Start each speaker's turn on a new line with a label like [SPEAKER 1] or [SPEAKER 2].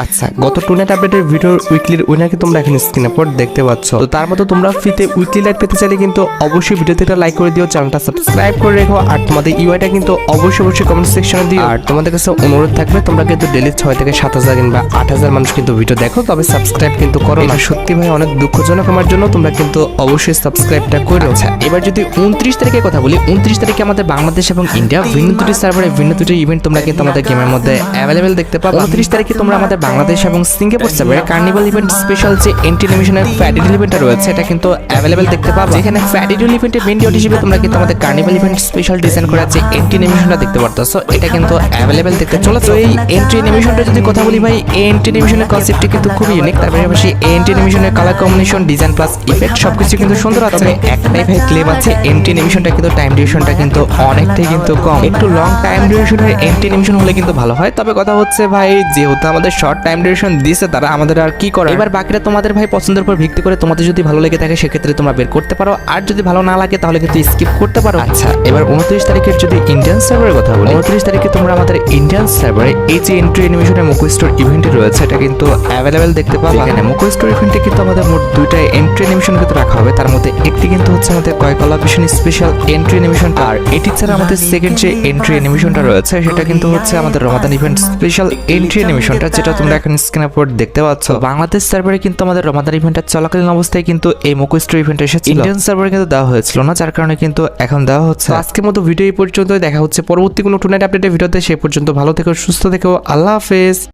[SPEAKER 1] আচ্ছা, গত টুর্নামেন্ট আপডেটের ভিডিওর উইকলির উইনারকে তোমরা এখন স্ক্রিনে পর দেখতে পাচ্ছ। তো তার মতো তোমরা ফ্রিতে উইকলি লাইট পেতে চাইলে কিন্তু অবশ্যই ভিডিওতে একটা লাইক করে দিও, চ্যানেলটা সাবস্ক্রাইব করে রেখো, আর তোমাদের ইউআইটা কিন্তু অবশ্যই কমেন্ট সেকশনে দিও। আর তোমাদের কাছে অনুরোধ থাকবে তোমরা কিন্তু ডেলি 6 থেকে 7,000 কিংবা 8,000 মানুষ কিন্তু ভিডিও দেখো, তবে সাবস্ক্রাইব কিন্তু করো না। সত্যি ভাই অনেক দুঃখজনক আমার জন্য, তোমরা কিন্তু অবশ্যই সাবস্ক্রাইবটা করো। আচ্ছা, এবার যদি 29 তারিখের কথা বলি, 29 তারিখে আমাদের বাংলাদেশ এবং ইন্ডিয়া ভিন্ন দুটি সার্ভারে ভিন্ন দুটি ইভেন্ট তোমরা কিন্তু আমাদের গেমের মধ্যে অ্যাভেলেবেল দেখতে পাবে। 29 তারিখে তোমরা আমাদের বাংলাদেশ এবং সিঙ্গাপুর সার্ভারে কার্নিভাল ইভেন্ট স্পেশাল যে এন্ট্রি অ্যানিমেশনের ফ্যাডিডল ইভেন্টটা রয়েছে এটা কিন্তু অ্যাভেলেবেল দেখতে পাবে। এখানে ফ্যাডিডল ইভেন্টের মেইন ডিওটি হিসেবে তোমরা কিন্তু আমাদের কার্নিভাল ইভেন্ট স্পেশাল ডিজাইন করা যে এন্ট্রি অ্যানিমেশনটা দেখতে পারতেছো, এটা কিন্তু অ্যাভেলেবেল দেখতে চলেছে। এই এন্ট্রি অ্যানিমেশনটা যদি কথা বলি ভাই, এই এন্ট্রি অ্যানিমেশনের কনসেপ্টটি কিন্তু খুবই ইউনিক। তার পাশাপাশি এই এন্ট্রি অ্যানিমেশনের colour combination, design plus effect সবকিছু কিন্তু সুন্দর আছে। একটাই ভাই ক্লেম আছে, এন্ট্রি অ্যানিমেশনটা কিন্তু টাইম ডিউরেশনটা কিন্তু অনেকটাই কিন্তু কম। একটু লং টাইম ডিউরেশনের এন্ট্রি অ্যানিমেশন হলে কিন্তু ভালো হয়। তবে কথা হচ্ছে ভাই, যেহেতু আমাদের শর্ট টাইম ডিউরেশন দিয়েছে তারা, আমাদের আর কি করা। এবার বাকিটা তোমাদের ভাই পছন্দের উপর ভিত্তি করে, তোমাদের যদি ভালো লেগে থাকে সেক্ষেত্রে তোমরা বের করতে পারো, আর যদি ভালো না লাগে তাহলে কিন্তু স্কিপ করতে পারো। আচ্ছা, এবার 29 তারিখের যদি ইন্ডিয়ান সার্ভারের কথা বলি, 29 তারিখে তোমরা আমাদের ইন্ডিয়ান সার্ভারে এই যে এন্ট্রি অ্যানিমেশনের মোকো স্টোর ইভেন্ট রয়েছে এটা কিন্তু অ্যাভেলেবেল দেখতে পাবে। এখানে মোকো স্টোর ইভেন্টে কিন্তু আমাদের মোট দুইটা এন্ট্রি অ্যানিমেশন কিন্তু রাখা হবে। তার মধ্যে একটি কিন্তু হচ্ছে আমাদের কয় কলাপেশন স্পেশাল এন্ট্রি অ্যানিমেশন, আর এটি ছাড়া আমাদের সেকেন্ড যে এন্ট্রি অ্যানিমেশনটা রয়েছে সেটা কিন্তু হচ্ছে আমাদের রমাদান ইভেন্ট স্পেশাল এন্ট্রি অ্যানিমেশনটা, যেটা তোমরা এখন স্ক্রিনে পর দেখতে পাচ্ছ। বাংলাদেশ সার্ভারে কিন্তু আমাদের রমাদান ইভেন্টটা চলাকালীন অবস্থায় কিন্তু এই মোকো স্টোর ইভেন্ট এসেছিল, ইন্ডিয়ান সার্ভারে কিন্তু দেওয়া হয়েছিল না, যার কারণে কিন্তু এখন দেওয়া হচ্ছে। আজকের মতো ভিডিও এই পর্যন্ত, দেখা হচ্ছে পরবর্তী কোনো টুর্নামেন্ট আপডেটের ভিডিওতে। সে পর্যন্ত ভালো থেকো, সুস্থ থেকো, আল্লাহ হাফেজ।